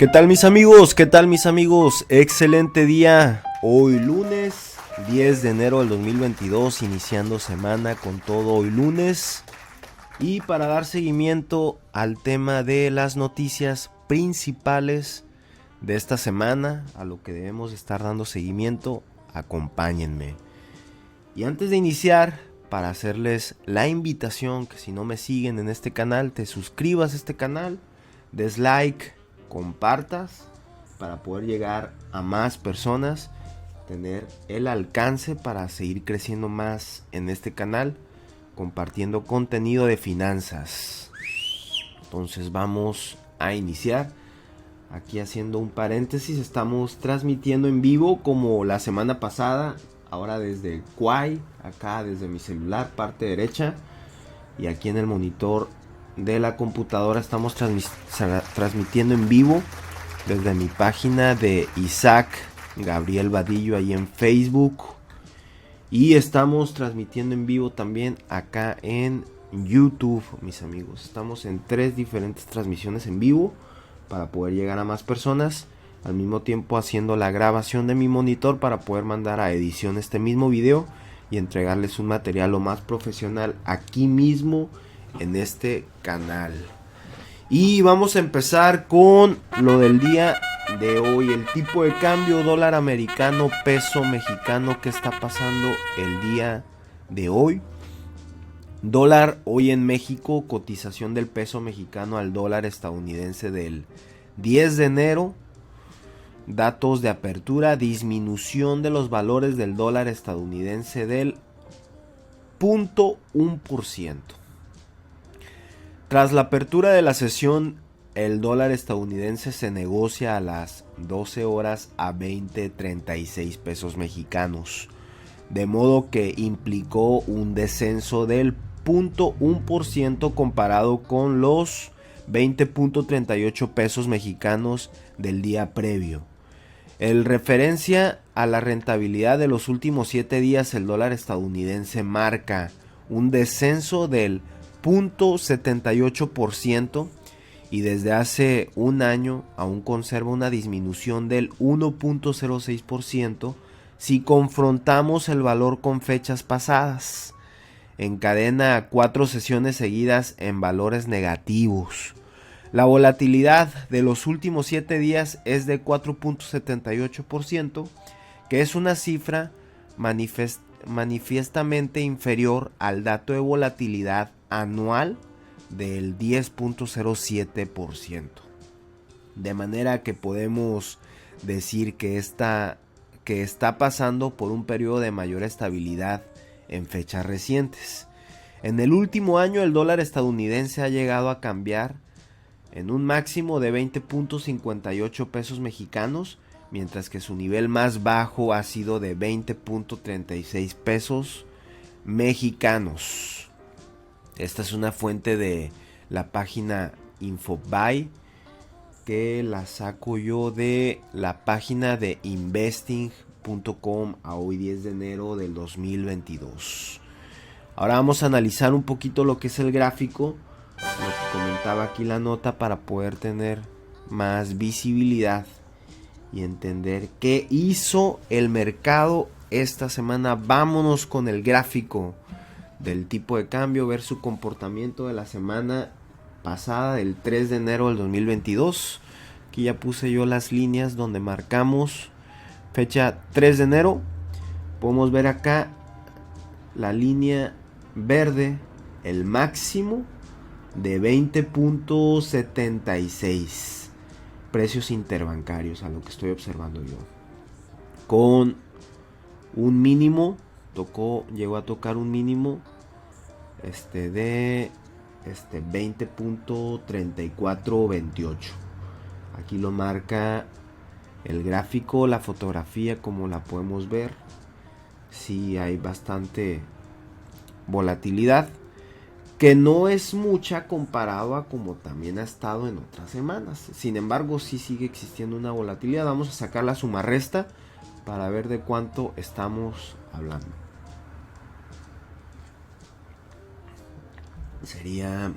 ¿Qué tal mis amigos? ¿Qué tal mis amigos? Excelente día. Hoy lunes 10 de enero del 2022, iniciando semana con todo hoy lunes. Y para dar seguimiento al tema de las noticias principales de esta semana, a lo que debemos estar dando seguimiento, acompáñenme. Y antes de iniciar, para hacerles la invitación que si no me siguen en este canal, te suscribas a este canal, des like, compartas para poder llegar a más personas, tener el alcance para seguir creciendo más en este canal, compartiendo contenido de finanzas. Entonces vamos a iniciar. Aquí haciendo un paréntesis, estamos transmitiendo en vivo como la semana pasada, ahora desde Kwai, acá desde mi celular, parte derecha, y aquí en el monitor de la computadora estamos transmitiendo en vivo desde mi página de Isaac Gabriel Vadillo ahí en Facebook, y estamos transmitiendo en vivo también acá en YouTube, mis amigos. Estamos en 3 diferentes transmisiones en vivo para poder llegar a más personas, al mismo tiempo haciendo la grabación de mi monitor para poder mandar a edición este mismo video y entregarles un material lo más profesional aquí mismo en este canal. Y vamos a empezar con lo del día de hoy, el tipo de cambio dólar americano, peso mexicano. ¿Qué está pasando el día de hoy? Dólar hoy en México, cotización del peso mexicano al dólar estadounidense del 10 de enero. Datos de apertura, disminución de los valores del dólar estadounidense del 0.1%. Tras la apertura de la sesión, el dólar estadounidense se negocia a las 12 horas a 20.36 pesos mexicanos, de modo que implicó un descenso del 0.1% comparado con los 20.38 pesos mexicanos del día previo. En referencia a la rentabilidad de los últimos 7 días, el dólar estadounidense marca un descenso del 0.78% y desde hace un año aún conserva una disminución del 1.06% si confrontamos el valor con fechas pasadas. Encadena 4 sesiones seguidas en valores negativos. La volatilidad de los últimos 7 días es de 4.78%, que es una cifra manifiestamente inferior al dato de volatilidad anual del 10.07%. De manera que podemos decir que está pasando por un periodo de mayor estabilidad en fechas recientes. En el último año el dólar estadounidense ha llegado a cambiar en un máximo de 20.58 pesos mexicanos, mientras que su nivel más bajo ha sido de 20.36 pesos mexicanos. Esta es una fuente de la página Infobae, que la saco yo de la página de investing.com a hoy 10 de enero del 2022. Ahora vamos a analizar un poquito lo que es el gráfico, lo que comentaba aquí la nota, para poder tener más visibilidad y entender qué hizo el mercado esta semana. Vámonos con el gráfico del tipo de cambio, ver su comportamiento de la semana pasada, del 3 de enero del 2022. Aquí ya puse yo las líneas donde marcamos fecha 3 de enero. Podemos ver acá la línea verde, el máximo de 20.76 precios interbancarios, a lo que estoy observando yo, con un mínimo, llegó a tocar un mínimo de 20.3428. Aquí lo marca el gráfico, la fotografía como la podemos ver. Sí hay bastante volatilidad, que no es mucha comparado a como también ha estado en otras semanas. Sin embargo, sí sigue existiendo una volatilidad. Vamos a sacar la suma resta para ver de cuánto estamos hablando. Sería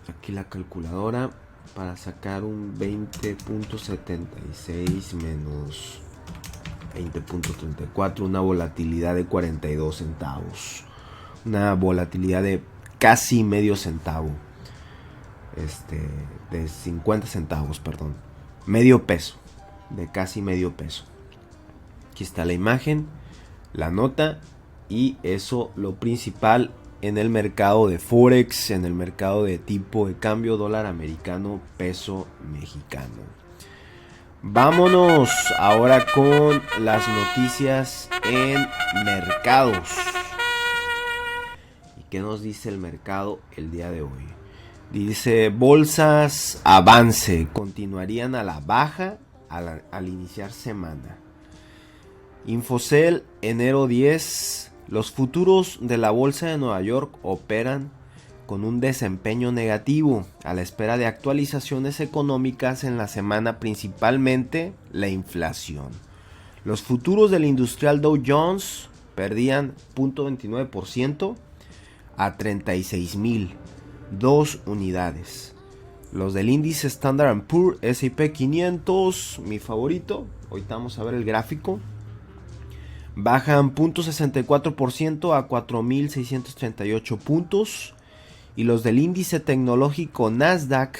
aquí la calculadora. para sacar un 20.76 menos 20.34, una volatilidad de 42 centavos. Una volatilidad de casi medio centavo. De 50 centavos, perdón. Medio peso. De casi medio peso. Aquí está la imagen, la nota y eso lo principal en el mercado de Forex, en el mercado de tipo de cambio dólar americano, peso mexicano. Vámonos ahora con las noticias en mercados. ¿Y qué nos dice el mercado el día de hoy? Dice, bolsas avance, continuarían a la baja al iniciar semana. Infocel, enero 10, los futuros de la bolsa de Nueva York operan con un desempeño negativo a la espera de actualizaciones económicas en la semana, principalmente la inflación. Los futuros del industrial Dow Jones perdían 0.29% a 36.002 unidades. Los del índice Standard & Poor's S&P 500, mi favorito, ahorita vamos a ver el gráfico, bajan 0.64% a 4.638 puntos. Y los del índice tecnológico Nasdaq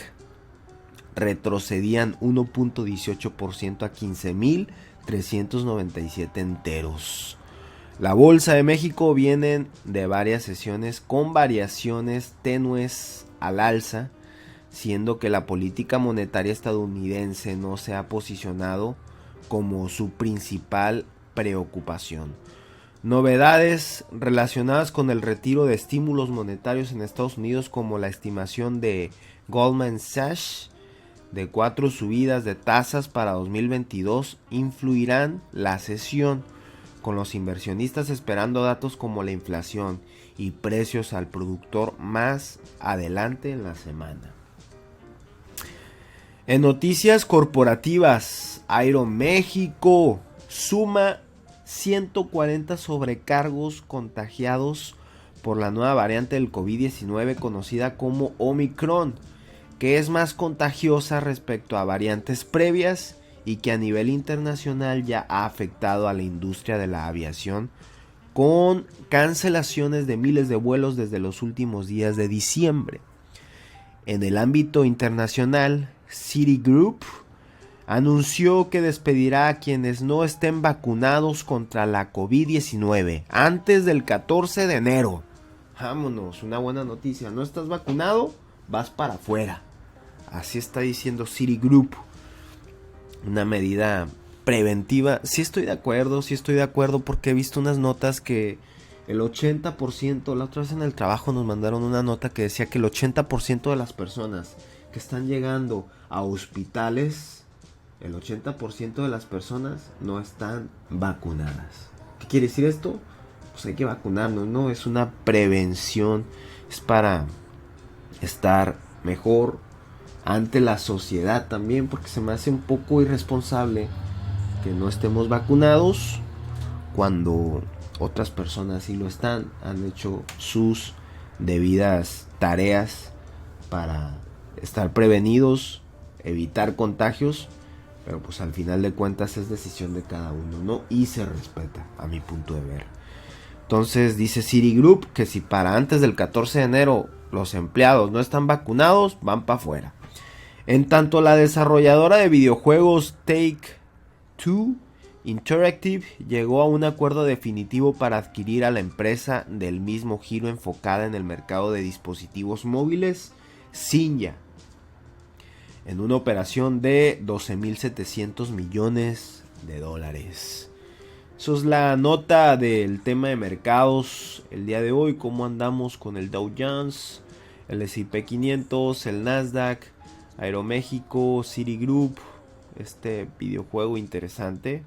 retrocedían 1.18% a 15.397 enteros. La Bolsa de México viene de varias sesiones con variaciones tenues al alza, siendo que la política monetaria estadounidense no se ha posicionado como su principal preocupación. Novedades relacionadas con el retiro de estímulos monetarios en Estados Unidos, como la estimación de Goldman Sachs de 4 subidas de tasas para 2022, influirán la sesión, con los inversionistas esperando datos como la inflación y precios al productor más adelante en la semana. En noticias corporativas, Aeroméxico suma 140 sobrecargos contagiados por la nueva variante del COVID-19 conocida como Omicron, que es más contagiosa respecto a variantes previas y que a nivel internacional ya ha afectado a la industria de la aviación, con cancelaciones de miles de vuelos desde los últimos días de diciembre. En el ámbito internacional, Citigroup anunció que despedirá a quienes no estén vacunados contra la COVID-19 antes del 14 de enero. Vámonos, una buena noticia. ¿No estás vacunado? Vas para afuera. Así está diciendo Citigroup. Una medida preventiva. Sí estoy de acuerdo porque he visto unas notas que el 80%, la otra vez en el trabajo nos mandaron una nota que decía que el 80% de las personas que están llegando a hospitales, el 80% de las personas no están vacunadas. ¿Qué quiere decir esto? Pues hay que vacunarnos, ¿no? Es una prevención, es para estar mejor ante la sociedad también, porque se me hace un poco irresponsable que no estemos vacunados cuando otras personas sí lo están, han hecho sus debidas tareas para estar prevenidos, evitar contagios, pero pues al final de cuentas es decisión de cada uno, ¿no? Y se respeta, a mi punto de ver. Entonces dice Citigroup que si para antes del 14 de enero los empleados no están vacunados, van para afuera. En tanto, la desarrolladora de videojuegos Take-Two Interactive llegó a un acuerdo definitivo para adquirir a la empresa del mismo giro enfocada en el mercado de dispositivos móviles, Zynga, en una operación de 12.700 millones de dólares. Eso es la nota del tema de mercados el día de hoy. Cómo andamos con el Dow Jones, el S&P 500, el Nasdaq, Aeroméxico, Citigroup, este videojuego interesante,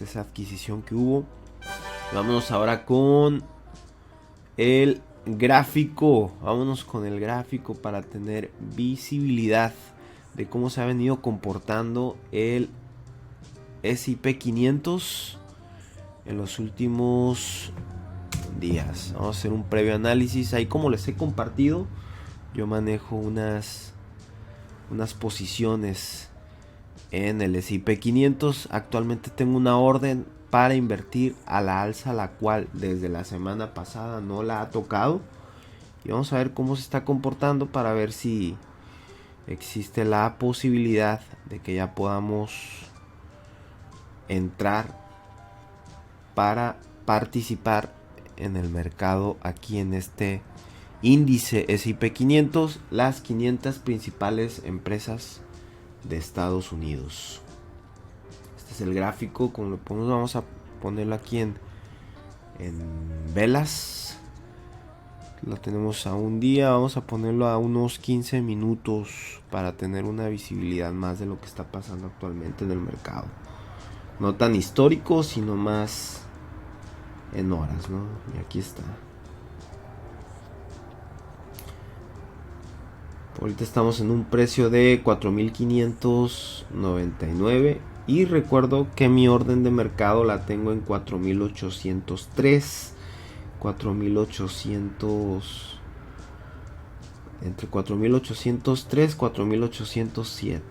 esa adquisición que hubo. Vámonos ahora con el gráfico. Vámonos con el gráfico para tener visibilidad de cómo se ha venido comportando el S&P 500 en los últimos días. Vamos a hacer un previo análisis. Ahí, como les he compartido, yo manejo unas unas posiciones en el S&P 500. Actualmente tengo una orden para invertir a la alza, la cual desde la semana pasada no la ha tocado. Y vamos a ver cómo se está comportando para ver si existe la posibilidad de que ya podamos entrar para participar en el mercado aquí en este índice S&P 500, las 500 principales empresas de Estados Unidos. Este es el gráfico, como lo ponemos, vamos a ponerlo aquí en velas. Lo tenemos a un día, vamos a ponerlo a unos 15 minutos para tener una visibilidad más de lo que está pasando actualmente en el mercado. No tan histórico, sino más en horas, ¿no? Y aquí está. Ahorita estamos en un precio de 4.599 y recuerdo que mi orden de mercado la tengo en 4.803, 4.800, entre 4.803 y 4.807.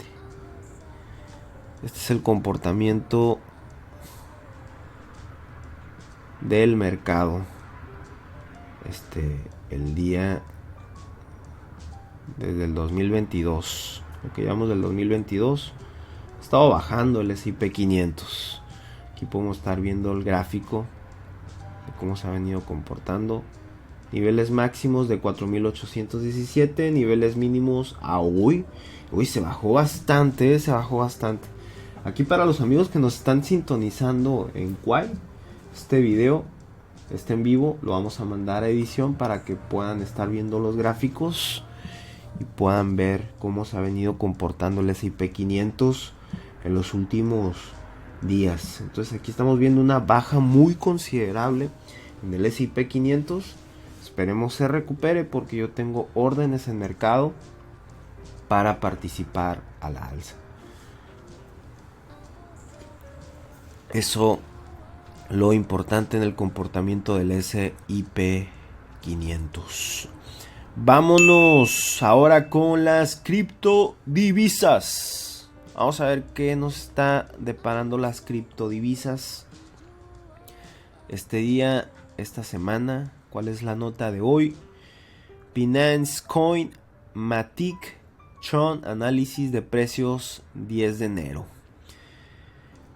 Este es el comportamiento del mercado el día desde el 2022, lo que llamamos del 2022. Ha estado bajando el S&P 500. Aquí podemos estar viendo el gráfico de cómo se ha venido comportando. Niveles máximos de 4.817, niveles mínimos a hoy se bajó bastante, Aquí para los amigos que nos están sintonizando en Kwai, este video, en vivo, lo vamos a mandar a edición para que puedan estar viendo los gráficos y puedan ver cómo se ha venido comportando el S&P 500 en los últimos días. Entonces aquí estamos viendo una baja muy considerable en el S&P 500. Esperemos se recupere porque yo tengo órdenes en mercado para participar a la alza. Eso lo importante en el comportamiento del S&P 500. Vámonos ahora con las criptodivisas. Vamos a ver qué nos está deparando las criptodivisas este día, esta semana. ¿Cuál es la nota de hoy? Binance Coin, Matic, Tron, análisis de precios 10 de enero.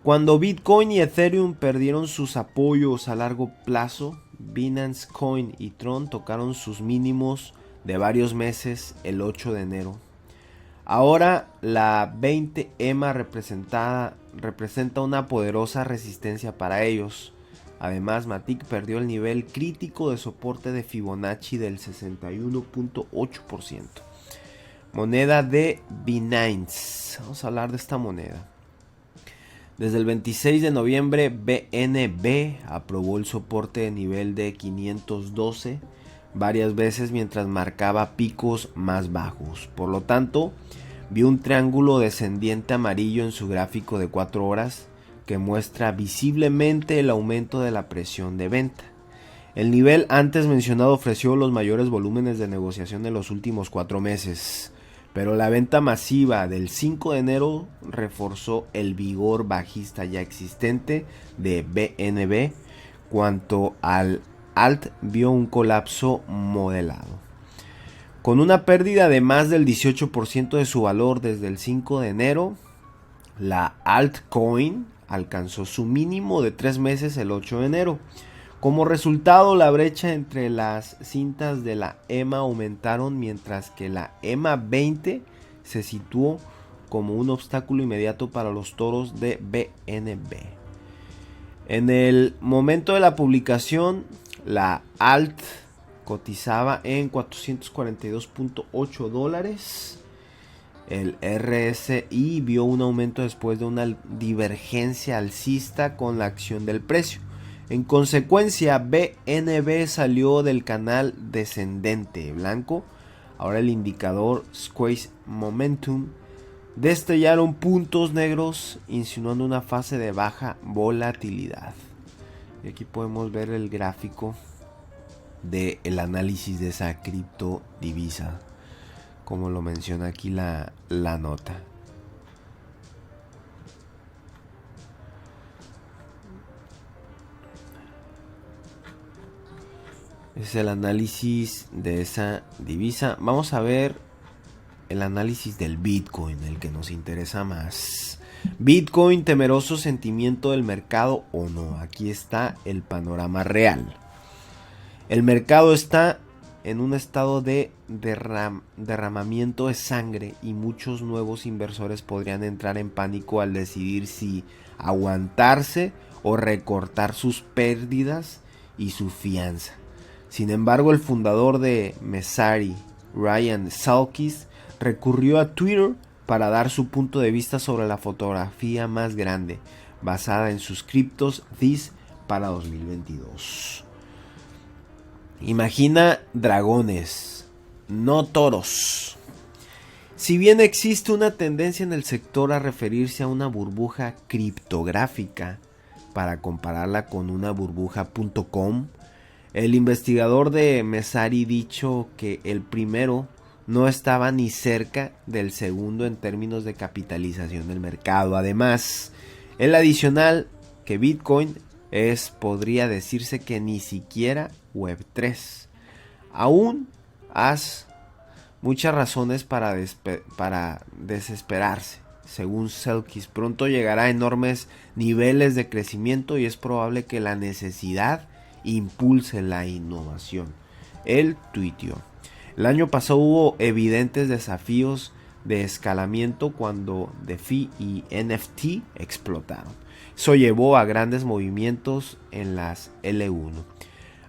Cuando Bitcoin y Ethereum perdieron sus apoyos a largo plazo, Binance Coin y Tron tocaron sus mínimos de varios meses el 8 de enero. Ahora la 20 EMA representa una poderosa resistencia para ellos. Además, Matic perdió el nivel crítico de soporte de Fibonacci del 61.8%. Moneda de Binance. Vamos a hablar de esta moneda. Desde el 26 de noviembre, BNB aprobó el soporte de nivel de 512 varias veces mientras marcaba picos más bajos. Por lo tanto, vio un triángulo descendiente amarillo en su gráfico de 4 horas que muestra visiblemente el aumento de la presión de venta. El nivel antes mencionado ofreció los mayores volúmenes de negociación en los últimos 4 meses. Pero la venta masiva del 5 de enero reforzó el vigor bajista ya existente de BNB. Cuanto al ALT, vio un colapso modelado. Con una pérdida de más del 18% de su valor desde el 5 de enero, la altcoin alcanzó su mínimo de 3 meses el 8 de enero. Como resultado, la brecha entre las cintas de la EMA aumentaron mientras que la EMA 20 se situó como un obstáculo inmediato para los toros de BNB. En el momento de la publicación, la ALT cotizaba en $442.8. El RSI vio un aumento después de una divergencia alcista con la acción del precio. En consecuencia, BNB salió del canal descendente blanco. Ahora el indicador Squeeze Momentum destellaron puntos negros, insinuando una fase de baja volatilidad. Y aquí podemos ver el gráfico del análisis de esa criptodivisa. como lo menciona aquí la nota. Es el análisis de esa divisa. Vamos a ver el análisis del Bitcoin, el que nos interesa más. Bitcoin, temeroso sentimiento del mercado o no. Aquí está el panorama real. El mercado está en un estado de derramamiento de sangre y muchos nuevos inversores podrían entrar en pánico al decidir si aguantarse o recortar sus pérdidas y su fianza. Sin embargo, el fundador de Messari, Ryan Salkis, recurrió a Twitter para dar su punto de vista sobre la fotografía más grande, basada en sus criptos DIS para 2022. Imagina dragones, no toros. Si bien existe una tendencia en el sector a referirse a una burbuja criptográfica para compararla con una burbuja.com, el investigador de Messari dicho que el primero no estaba ni cerca del segundo en términos de capitalización del mercado. Además, el adicional que Bitcoin podría decirse que ni siquiera Web3. Aún hay muchas razones para desesperarse. Según Salkis, pronto llegará a enormes niveles de crecimiento y es probable que la necesidad impulse la innovación. Él tuiteó: el año pasado hubo evidentes desafíos de escalamiento cuando DeFi y NFT explotaron. Eso llevó a grandes movimientos en las L1.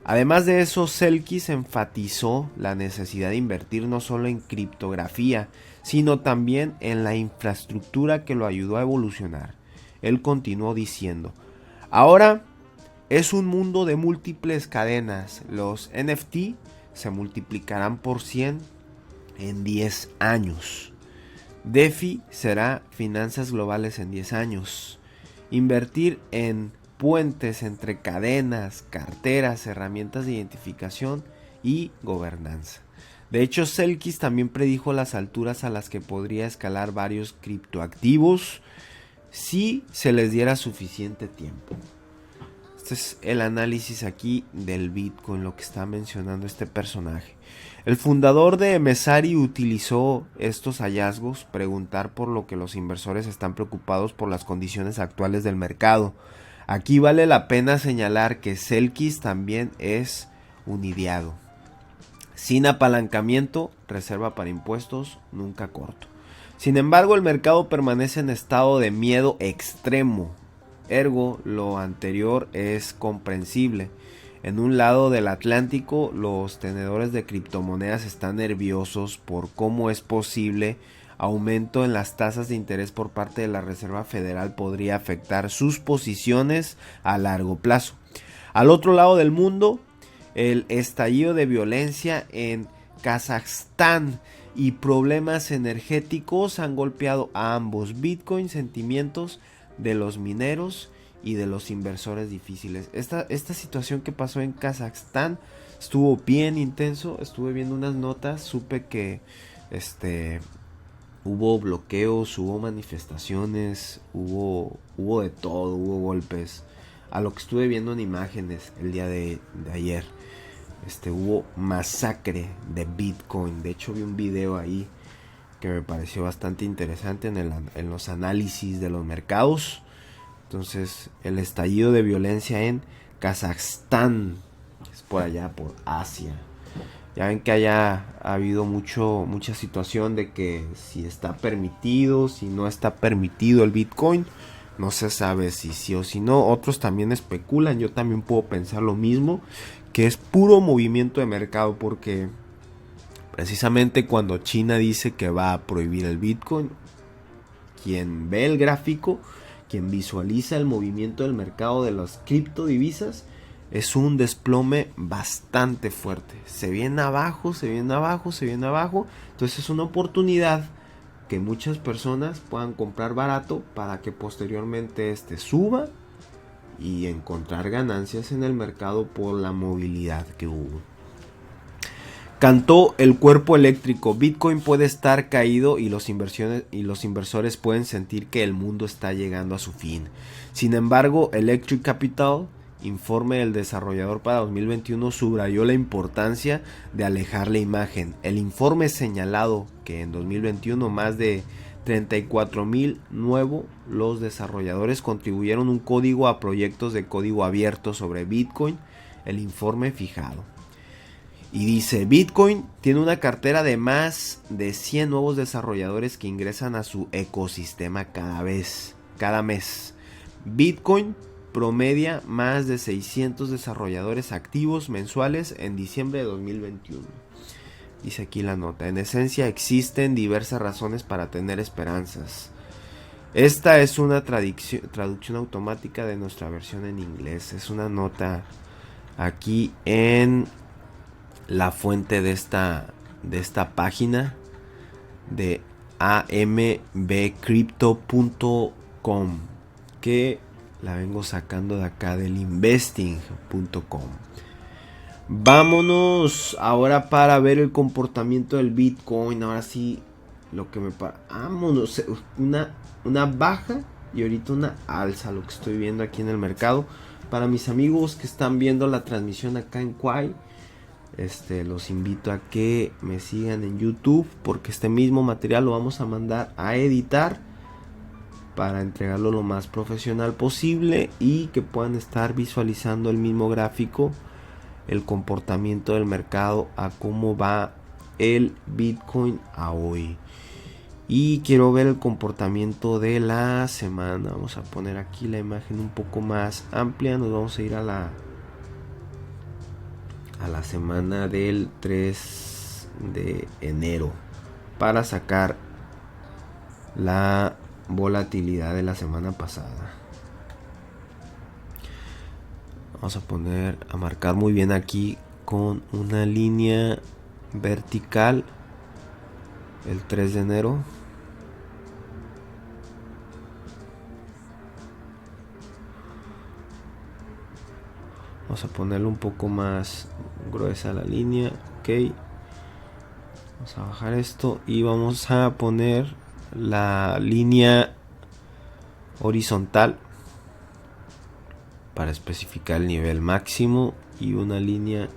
Además de eso, Salkis enfatizó la necesidad de invertir no solo en criptografía, sino también en la infraestructura que lo ayudó a evolucionar. Él continuó diciendo: ahora es un mundo de múltiples cadenas. Los NFT se multiplicarán por 100 en 10 años. DeFi será finanzas globales en 10 años. Invertir en puentes entre cadenas, carteras, herramientas de identificación y gobernanza. De hecho, Salkis también predijo las alturas a las que podría escalar varios criptoactivos si se les diera suficiente tiempo. Este es el análisis aquí del Bitcoin, lo que está mencionando este personaje. El fundador de Messari utilizó estos hallazgos preguntar por lo que los inversores están preocupados por las condiciones actuales del mercado. Aquí vale la pena señalar que Salkis también es un ideado. Sin apalancamiento, reserva para impuestos, nunca corto. Sin embargo, el mercado permanece en estado de miedo extremo. Ergo, lo anterior es comprensible. En un lado del Atlántico, los tenedores de criptomonedas están nerviosos por cómo es posible aumento en las tasas de interés por parte de la Reserva Federal podría afectar sus posiciones a largo plazo. Al otro lado del mundo, el estallido de violencia en Kazajstán y problemas energéticos han golpeado a ambos. Bitcoin, sentimientos de los mineros y de los inversores difíciles. Esta situación que pasó en Kazajstán estuvo bien intenso. Estuve viendo unas notas, supe que hubo bloqueos, hubo manifestaciones, hubo de todo, hubo golpes. A lo que estuve viendo en imágenes el día de ayer, hubo masacre de Bitcoin. De hecho vi un video ahí que me pareció bastante interesante en los análisis de los mercados. Entonces, el estallido de violencia en Kazajstán, es por allá, por Asia. Ya ven que haya habido mucha situación de que si está permitido, si no está permitido el Bitcoin. No se sabe si sí o si no. Otros también especulan. Yo también puedo pensar lo mismo, que es puro movimiento de mercado, porque precisamente cuando China dice que va a prohibir el Bitcoin, quien ve el gráfico, quien visualiza el movimiento del mercado de las criptodivisas, es un desplome bastante fuerte. Se viene abajo, se viene abajo, se viene abajo. Entonces es una oportunidad que muchas personas puedan comprar barato para que posteriormente suba y encontrar ganancias en el mercado por la movilidad que hubo. Cantó el cuerpo eléctrico. Bitcoin puede estar caído y los inversores pueden sentir que el mundo está llegando a su fin. Sin embargo, Electric Capital, informe del desarrollador para 2021, subrayó la importancia de alejar la imagen. El informe señalado que en 2021 más de 34,000 los desarrolladores contribuyeron un código a proyectos de código abierto sobre Bitcoin, el informe fijado. Y dice, Bitcoin tiene una cartera de más de 100 nuevos desarrolladores que ingresan a su ecosistema cada mes. Bitcoin promedia más de 600 desarrolladores activos mensuales en diciembre de 2021. Dice aquí la nota, en esencia existen diversas razones para tener esperanzas. Esta es una traducción automática de nuestra versión en inglés. Es una nota aquí en la fuente de esta página de ambcrypto.com, que la vengo sacando de acá del investing.com. Vámonos ahora para ver el comportamiento del Bitcoin. Ahora sí, lo que me vámonos, una baja y ahorita una alza, lo que estoy viendo aquí en el mercado. Para mis amigos que están viendo la transmisión acá en Kwai, los invito a que me sigan en YouTube, porque este mismo material lo vamos a mandar a editar para entregarlo lo más profesional posible y que puedan estar visualizando el mismo gráfico, el comportamiento del mercado, a cómo va el Bitcoin a hoy. Y quiero ver el comportamiento de la semana. Vamos a poner aquí la imagen un poco más amplia. Nos vamos a ir a la semana del 3 de enero para sacar la volatilidad de la semana pasada. Vamos a marcar muy bien aquí con una línea vertical el 3 de enero. Vamos a ponerle un poco más gruesa la línea. Ok. Vamos a bajar esto y vamos a poner la línea horizontal para especificar el nivel máximo y una línea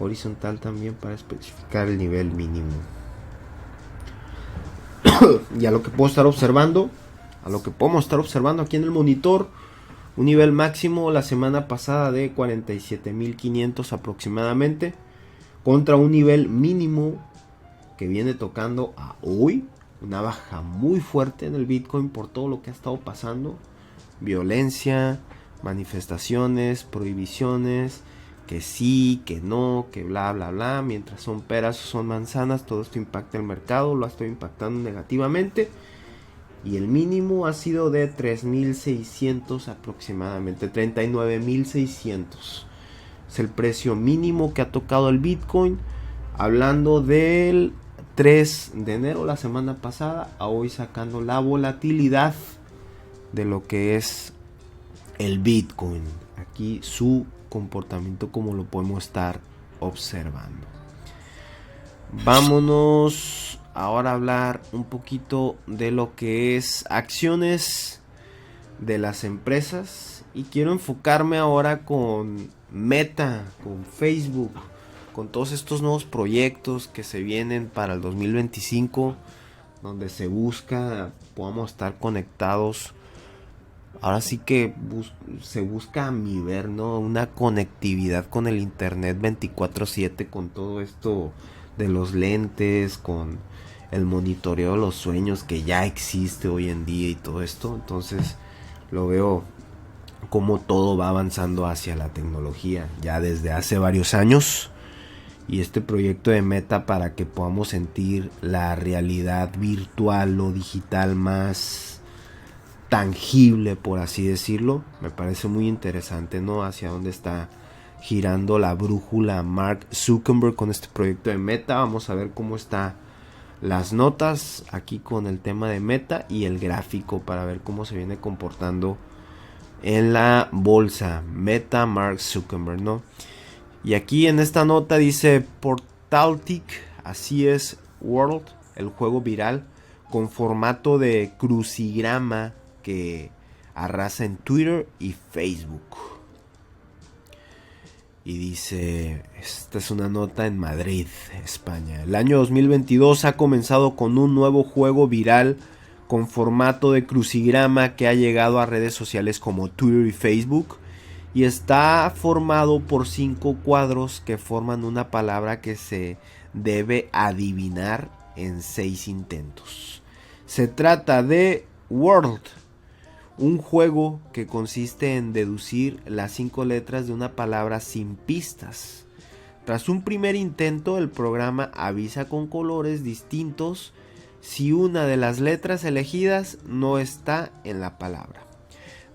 horizontal también para especificar el nivel mínimo. Y a lo que podemos estar observando aquí en el monitor, un nivel máximo la semana pasada de 47,500 aproximadamente, contra un nivel mínimo que viene tocando a hoy, una baja muy fuerte en el Bitcoin por todo lo que ha estado pasando, violencia, manifestaciones, prohibiciones, que sí, que no, que bla bla bla, mientras son peras o son manzanas, todo esto impacta el mercado, lo ha estado impactando negativamente. Y el mínimo ha sido de 3,600 aproximadamente, 39,600. Es el precio mínimo que ha tocado el Bitcoin. Hablando del 3 de enero, la semana pasada, a hoy sacando la volatilidad de lo que es el Bitcoin. Aquí su comportamiento como lo podemos estar observando. Vámonos ahora a hablar un poquito de lo que es acciones de las empresas, y quiero enfocarme ahora con Meta, con Facebook, con todos estos nuevos proyectos que se vienen para el 2025, donde se busca podamos estar conectados. Ahora sí que se busca a mi ver, ¿no?, una conectividad con el internet 24/7, con todo esto de los lentes, con el monitoreo de los sueños que ya existe hoy en día y todo esto. Entonces lo veo como todo va avanzando hacia la tecnología ya desde hace varios años, y este proyecto de Meta para que podamos sentir la realidad virtual o digital más tangible, por así decirlo, me parece muy interesante, ¿no? Hacia dónde está girando la brújula Mark Zuckerberg con este proyecto de Meta. Vamos a ver cómo está las notas aquí con el tema de Meta y el gráfico para ver cómo se viene comportando en la bolsa Meta Mark Zuckerberg, ¿no? Y aquí en esta nota dice: Nostaltic, así es World, el juego viral con formato de crucigrama que arrasa en Twitter y Facebook. Y dice, esta es una nota en Madrid, España. El año 2022 ha comenzado con un nuevo juego viral con formato de crucigrama que ha llegado a redes sociales como Twitter y Facebook. Y está formado por 5 cuadros que forman una palabra que se debe adivinar en 6 intentos. Se trata de World, un juego que consiste en deducir las 5 letras de una palabra sin pistas. Tras un primer intento, el programa avisa con colores distintos si una de las letras elegidas no está en la palabra.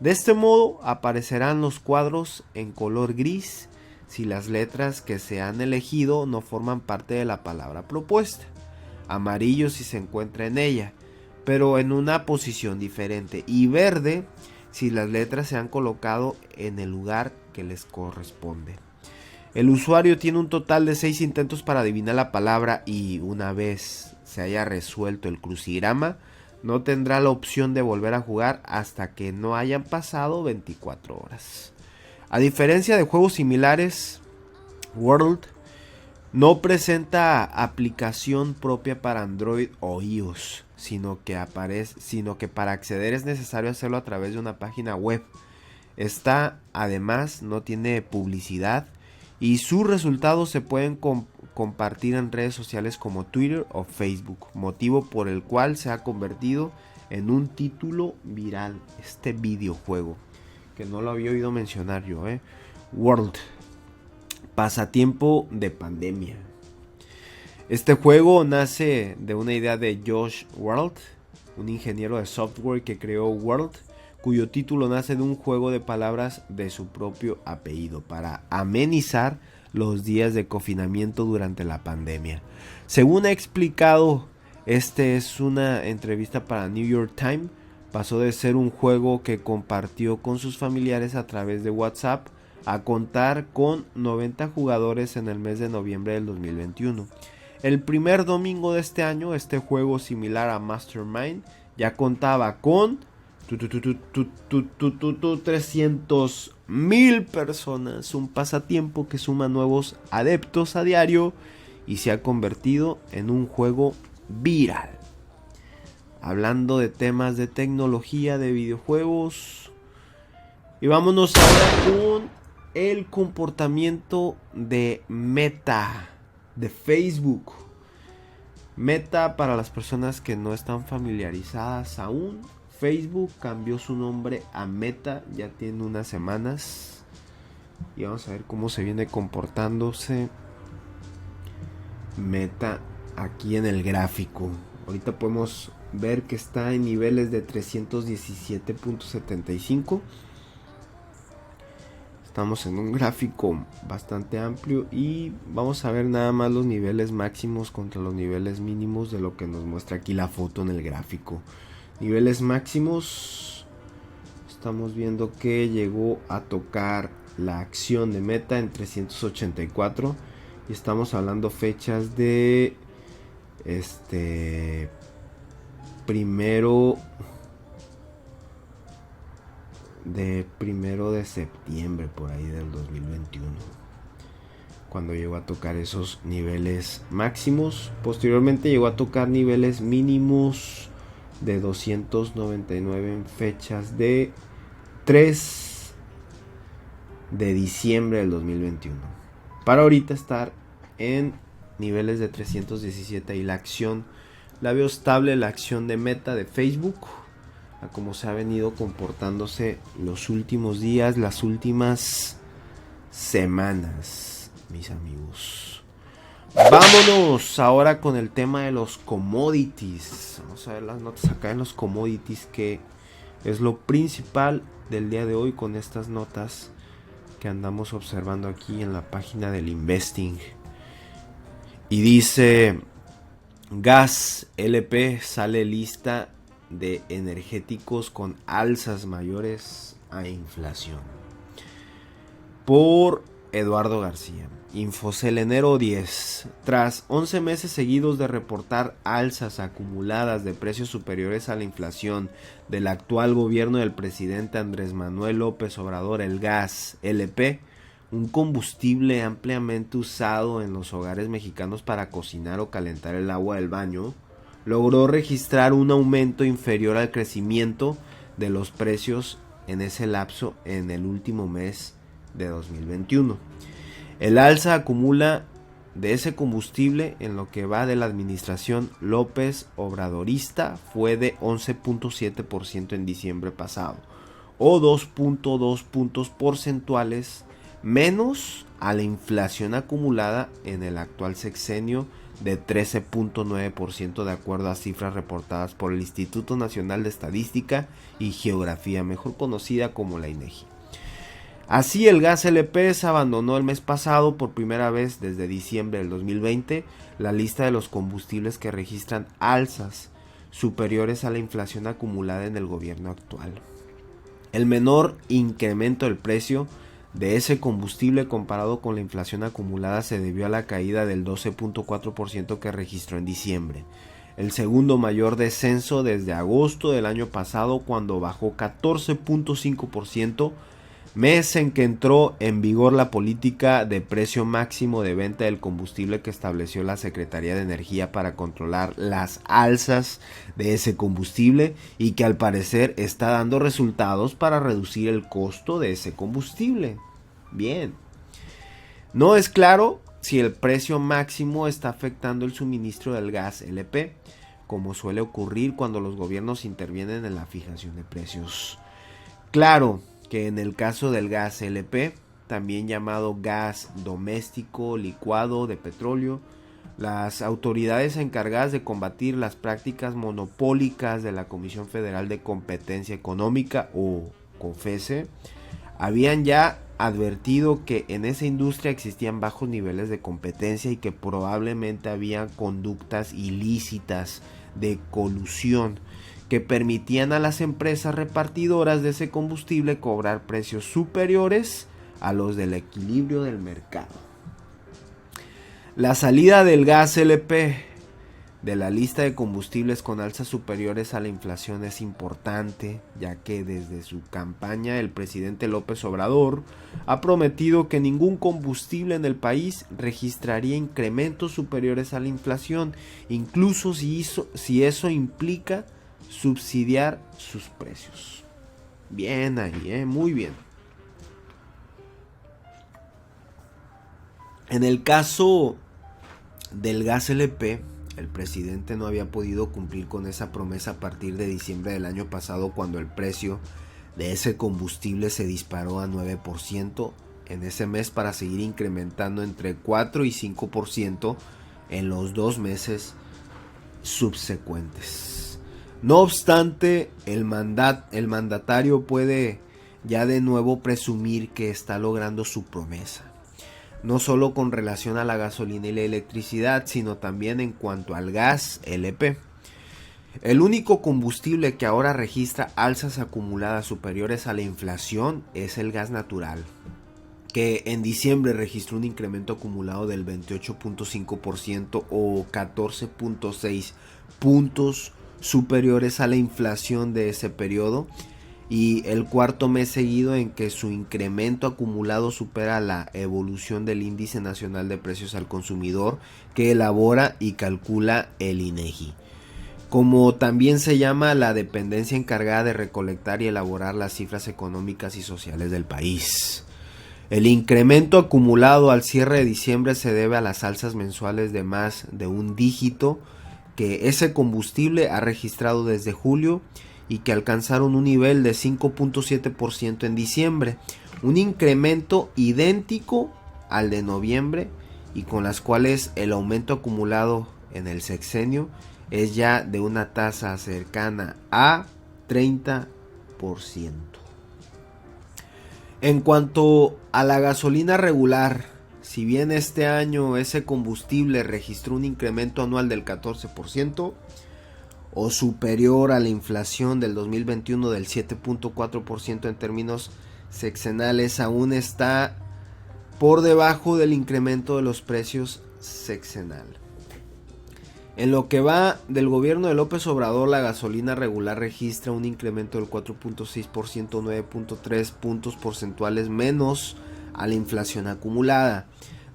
De este modo aparecerán los cuadros en color gris si las letras que se han elegido no forman parte de la palabra propuesta, amarillo si se encuentra en ella, pero en una posición diferente, y verde si las letras se han colocado en el lugar que les corresponde. El usuario tiene un total de 6 intentos para adivinar la palabra y una vez se haya resuelto el crucigrama, no tendrá la opción de volver a jugar hasta que no hayan pasado 24 horas. A diferencia de juegos similares, World no presenta aplicación propia para Android o iOS, sino que para acceder es necesario hacerlo a través de una página web. Esta además no tiene publicidad y sus resultados se pueden compartir en redes sociales como Twitter o Facebook, motivo por el cual se ha convertido en un título viral este videojuego, que no lo había oído mencionar yo, World, pasatiempo de pandemia. Este juego nace de una idea de Josh World, un ingeniero de software que creó World, cuyo título nace de un juego de palabras de su propio apellido para amenizar los días de confinamiento durante la pandemia. Según ha explicado, este es una entrevista para New York Times, pasó de ser un juego que compartió con sus familiares a través de WhatsApp a contar con 90 jugadores en el mes de noviembre del 2021. El primer domingo de este año, este juego similar a Mastermind ya contaba con 300,000 personas, un pasatiempo que suma nuevos adeptos a diario y se ha convertido en un juego viral. Hablando de temas de tecnología, de videojuegos, y vámonos ahora con el comportamiento de Meta, de Facebook. Meta, para las personas que no están familiarizadas aún, Facebook cambió su nombre a Meta, ya tiene unas semanas. Y vamos a ver cómo se viene comportándose Meta aquí en el gráfico. Ahorita podemos ver que está en niveles de 317.75. Estamos en un gráfico bastante amplio y vamos a ver nada más los niveles máximos contra los niveles mínimos de lo que nos muestra aquí la foto en el gráfico. Niveles máximos, estamos viendo que llegó a tocar la acción de Meta en 384 y estamos hablando fechas de primero de septiembre por ahí del 2021, cuando llegó a tocar esos niveles máximos. Posteriormente llegó a tocar niveles mínimos de 299 en fechas de 3 de diciembre del 2021, para ahorita estar en niveles de 317. Y la acción la veo estable, la acción de Meta de Facebook, a como se ha venido comportándose los últimos días, las últimas semanas, mis amigos. Vámonos ahora con el tema de los commodities. Vamos a ver las notas acá en los commodities, que es lo principal del día de hoy, con estas notas que andamos observando aquí en la página del Investing. Y dice: Gas LP sale lista de energéticos con alzas mayores a inflación. Por Eduardo García. Infocel enero 10. Tras 11 meses seguidos de reportar alzas acumuladas de precios superiores a la inflación del actual gobierno del presidente Andrés Manuel López Obrador, el gas LP, un combustible ampliamente usado en los hogares mexicanos para cocinar o calentar el agua del baño, logró registrar un aumento inferior al crecimiento de los precios en ese lapso en el último mes de 2021. El alza acumula de ese combustible en lo que va de la administración López Obradorista fue de 11.7% en diciembre pasado, o 2.2 puntos porcentuales menos a la inflación acumulada en el actual sexenio de 13.9% de acuerdo a cifras reportadas por el Instituto Nacional de Estadística y Geografía, mejor conocida como la INEGI. Así, el gas LP abandonó el mes pasado por primera vez desde diciembre del 2020 la lista de los combustibles que registran alzas superiores a la inflación acumulada en el gobierno actual. El menor incremento del precio de ese combustible comparado con la inflación acumulada se debió a la caída del 12.4% que registró en diciembre, el segundo mayor descenso desde agosto del año pasado, cuando bajó 14.5%, mes en que entró en vigor la política de precio máximo de venta del combustible que estableció la Secretaría de Energía para controlar las alzas de ese combustible y que al parecer está dando resultados para reducir el costo de ese combustible. Bien. No es claro si el precio máximo está afectando el suministro del gas LP, como suele ocurrir cuando los gobiernos intervienen en la fijación de precios. Claro que en el caso del gas LP, también llamado gas doméstico licuado de petróleo, las autoridades encargadas de combatir las prácticas monopólicas de la Comisión Federal de Competencia Económica, o COFESE, habían ya advertido que en esa industria existían bajos niveles de competencia y que probablemente había conductas ilícitas de colusión que permitían a las empresas repartidoras de ese combustible cobrar precios superiores a los del equilibrio del mercado. La salida del gas LP de la lista de combustibles con alzas superiores a la inflación es importante, ya que desde su campaña el presidente López Obrador ha prometido que ningún combustible en el país registraría incrementos superiores a la inflación, incluso si eso implica subsidiar sus precios. Bien ahí, muy bien. En el caso del gas LP, el presidente no había podido cumplir con esa promesa a partir de diciembre del año pasado, cuando el precio de ese combustible se disparó a 9% en ese mes, para seguir incrementando entre 4 y 5% en los 2 meses subsecuentes. No obstante, el mandatario puede ya de nuevo presumir que está logrando su promesa, no solo con relación a la gasolina y la electricidad, sino también en cuanto al gas LP. El único combustible que ahora registra alzas acumuladas superiores a la inflación es el gas natural, que en diciembre registró un incremento acumulado del 28.5% o 14.6 puntos superiores a la inflación de ese periodo, y el cuarto mes seguido en que su incremento acumulado supera la evolución del Índice Nacional de Precios al Consumidor que elabora y calcula el INEGI, como también se llama la dependencia encargada de recolectar y elaborar las cifras económicas y sociales del país. El incremento acumulado al cierre de diciembre se debe a las alzas mensuales de más de un dígito que ese combustible ha registrado desde julio y que alcanzaron un nivel de 5.7% en diciembre, un incremento idéntico al de noviembre, y con las cuales el aumento acumulado en el sexenio es ya de una tasa cercana a 30%. En cuanto a la gasolina regular, si bien este año ese combustible registró un incremento anual del 14%, o superior a la inflación del 2021 del 7.4% en términos sexenales, aún está por debajo del incremento de los precios sexenal. En lo que va del gobierno de López Obrador, la gasolina regular registra un incremento del 4.6%, 9.3 puntos porcentuales menos a la inflación acumulada,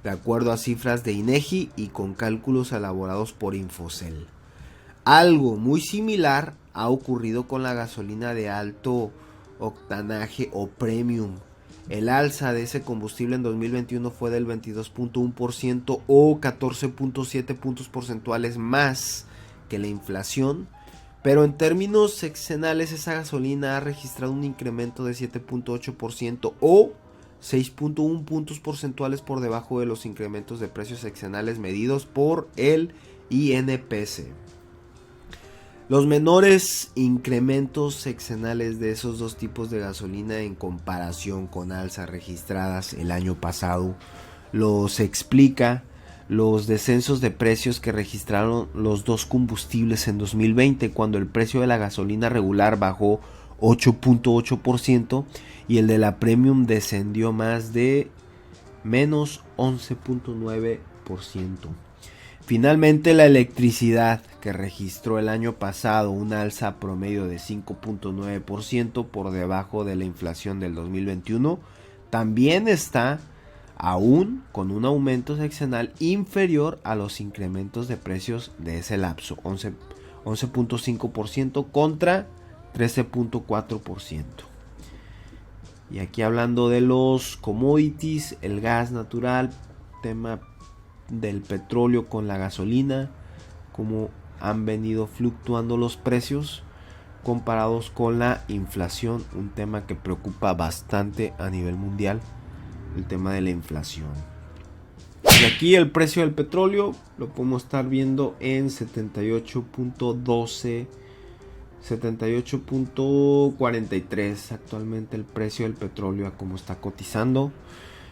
de acuerdo a cifras de INEGI y con cálculos elaborados por Infocel. Algo muy similar ha ocurrido con la gasolina de alto octanaje o premium. El alza de ese combustible en 2021 fue del 22.1% o 14.7 puntos porcentuales más que la inflación, pero en términos sexenales esa gasolina ha registrado un incremento de 7.8% o 6.1 puntos porcentuales por debajo de los incrementos de precios sexenales medidos por el INPC. Los menores incrementos sexenales de esos dos tipos de gasolina en comparación con alzas registradas el año pasado los explica los descensos de precios que registraron los dos combustibles en 2020, cuando el precio de la gasolina regular bajó 8.8% y el de la premium descendió más de menos 11.9%. Finalmente, la electricidad, que registró el año pasado un alza promedio de 5.9% por debajo de la inflación del 2021, también está aún con un aumento sexenal inferior a los incrementos de precios de ese lapso, 11.5% contra 13.4%. Y aquí hablando de los commodities, el gas natural, tema del petróleo con la gasolina, cómo han venido fluctuando los precios comparados con la inflación, un tema que preocupa bastante a nivel mundial, el tema de la inflación. Y aquí el precio del petróleo lo podemos estar viendo en 78.12, 78.43 actualmente el precio del petróleo a cómo está cotizando.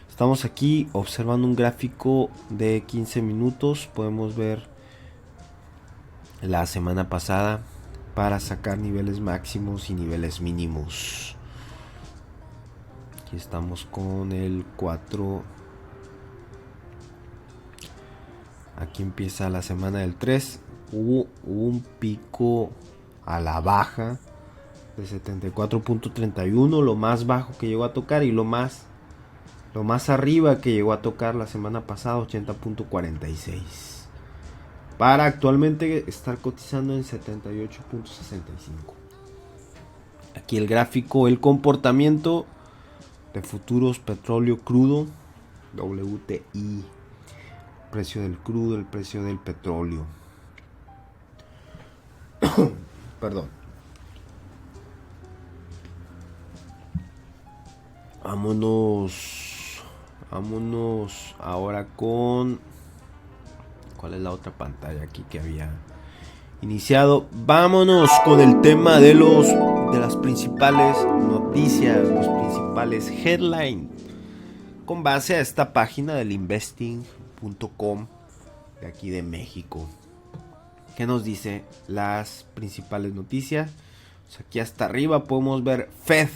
Estamos aquí observando un gráfico de 15 minutos. Podemos ver la semana pasada para sacar niveles máximos y niveles mínimos. Aquí estamos con el 4. Aquí empieza la semana del 3. Hubo un pico a la baja de 74.31, lo más bajo que llegó a tocar, y lo más arriba que llegó a tocar la semana pasada, 80.46, para actualmente estar cotizando en 78.65. Aquí el gráfico, el comportamiento de futuros petróleo crudo, WTI, precio del crudo, el precio del petróleo. Perdón. Vámonos ahora con... ¿Cuál es la otra pantalla aquí que había iniciado? Vámonos con el tema de las principales noticias, los principales headlines, con base a esta página del investing.com de aquí de México. ¿Qué nos dice las principales noticias? Pues aquí hasta arriba podemos ver Fed,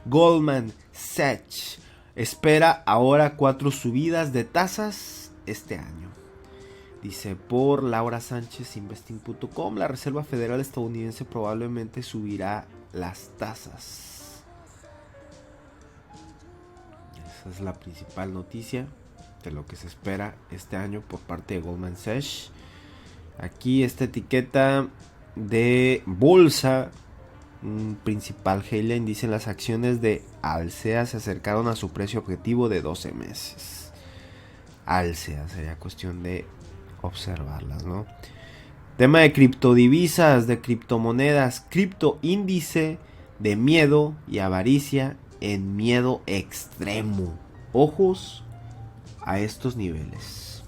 Goldman Sachs espera ahora 4 subidas de tasas este año. Dice por Laura Sánchez, investing.com, la Reserva Federal estadounidense probablemente subirá las tasas. Esa es la principal noticia de lo que se espera este año por parte de Goldman Sachs. Aquí esta etiqueta de bolsa, un principal headline, dice: las acciones de Alsea se acercaron a su precio objetivo de 12 meses. Alsea, sería cuestión de observarlas, ¿no? Tema de criptodivisas, de criptomonedas, cripto índice de miedo y avaricia en miedo extremo. Ojos a estos niveles,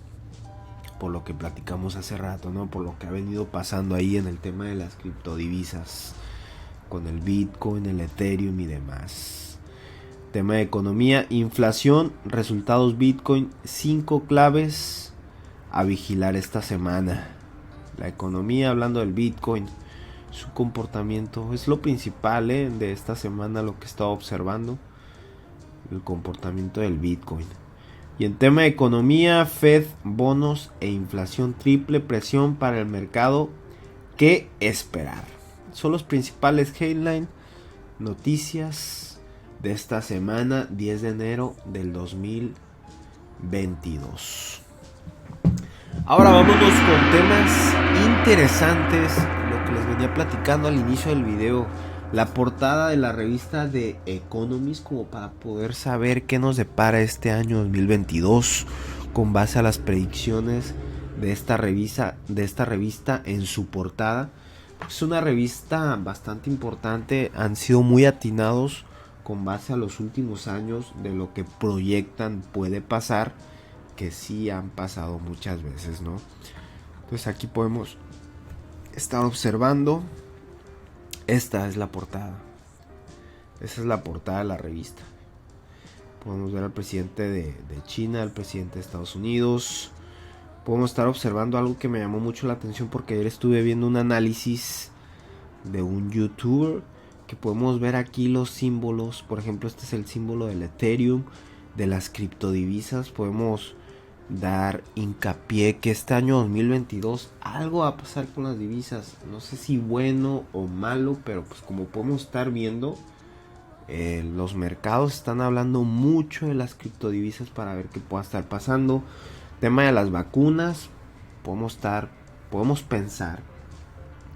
por lo que platicamos hace rato, ¿no? Por lo que ha venido pasando ahí en el tema de las criptodivisas, con el Bitcoin, el Ethereum y demás. Tema de economía, inflación, resultados Bitcoin, 5 claves a vigilar esta semana. La economía, hablando del Bitcoin, su comportamiento es lo principal de esta semana, lo que he estado observando, el comportamiento del Bitcoin. Y en tema de economía, Fed, bonos e inflación, triple presión para el mercado. ¿Qué esperar? Son los principales headline noticias de esta semana, 10 de enero del 2022. Ahora vámonos con temas interesantes, lo que les venía platicando al inicio del video. La portada de la revista de Economist, como para poder saber qué nos depara este año 2022 con base a las predicciones de esta revista en su portada. Es una revista bastante importante, han sido muy atinados con base a los últimos años de lo que proyectan puede pasar, que sí han pasado muchas veces, ¿no? Entonces aquí podemos estar observando. Esta es la portada. Esa es la portada de la revista. Podemos ver al presidente de China, al presidente de Estados Unidos. Podemos estar observando algo que me llamó mucho la atención porque ayer estuve viendo un análisis de un youtuber, que podemos ver aquí los símbolos. Por ejemplo, este es el símbolo del Ethereum, de las criptodivisas. Podemos dar hincapié que este año 2022 algo va a pasar con las divisas. No sé si bueno o malo, pero pues como podemos estar viendo, los mercados están hablando mucho de las criptodivisas para ver qué pueda estar pasando. Tema de las vacunas, podemos pensar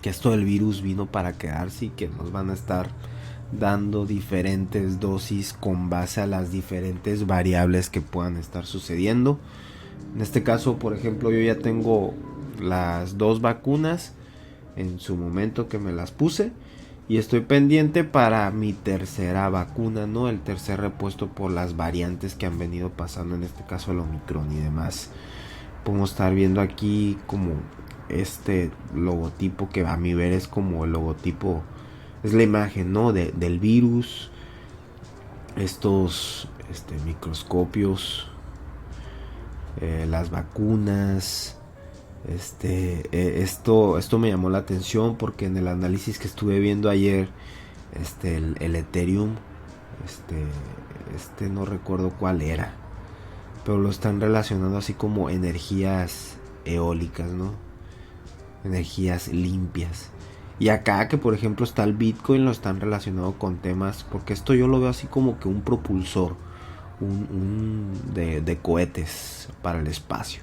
que esto del virus vino para quedarse y que nos van a estar dando diferentes dosis con base a las diferentes variables que puedan estar sucediendo. En este caso, por ejemplo, yo ya tengo las 2 vacunas en su momento que me las puse y estoy pendiente para mi tercera vacuna, ¿no? El tercer repuesto por las variantes que han venido pasando, en este caso el Omicron y demás. Podemos estar viendo aquí como este logotipo, que a mi ver es como el logotipo, es la imagen, ¿no? Del virus. Estos microscopios, las vacunas. Esto me llamó la atención porque en el análisis que estuve viendo ayer, el Ethereum, no recuerdo cuál era, pero lo están relacionando así como energías eólicas, ¿no? Energías limpias. Y acá que por ejemplo está el Bitcoin, lo están relacionado con temas, porque esto yo lo veo así como que un propulsor de cohetes para el espacio,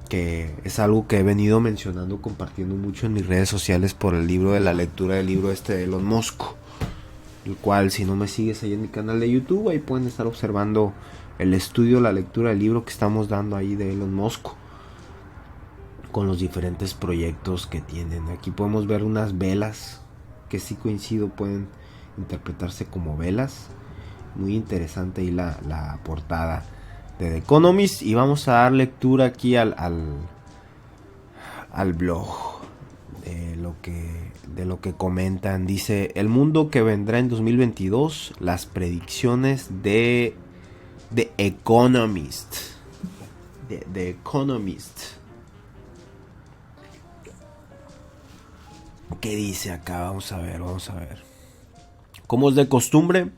que es algo que he venido mencionando, compartiendo mucho en mis redes sociales por el libro de la lectura del libro de Elon Musk, el cual, si no me sigues ahí en mi canal de YouTube, ahí pueden estar observando el estudio, la lectura del libro que estamos dando ahí de Elon Musk, con los diferentes proyectos que tienen. Aquí podemos ver unas velas que sí coincido, pueden interpretarse como velas. Muy interesante ahí la portada de The Economist. Y vamos a dar lectura aquí al blog de lo que comentan. Dice: el mundo que vendrá en 2022, las predicciones de The Economist. The Economist. ¿Qué dice acá? Vamos a ver. Como es de costumbre,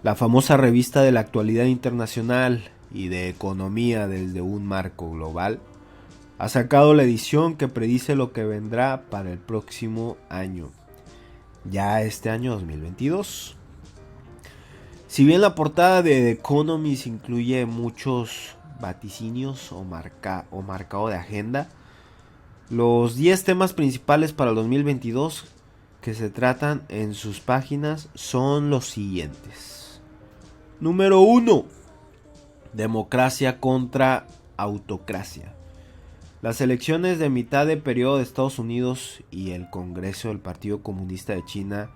la famosa revista de la actualidad internacional y de economía desde un marco global ha sacado la edición que predice lo que vendrá para el próximo año, ya este año 2022. Si bien la portada de The Economist incluye muchos vaticinios o marcado de agenda, los 10 temas principales para el 2022 que se tratan en sus páginas son los siguientes. Número 1. Democracia contra autocracia. Las elecciones de mitad de periodo de Estados Unidos y el Congreso del Partido Comunista de China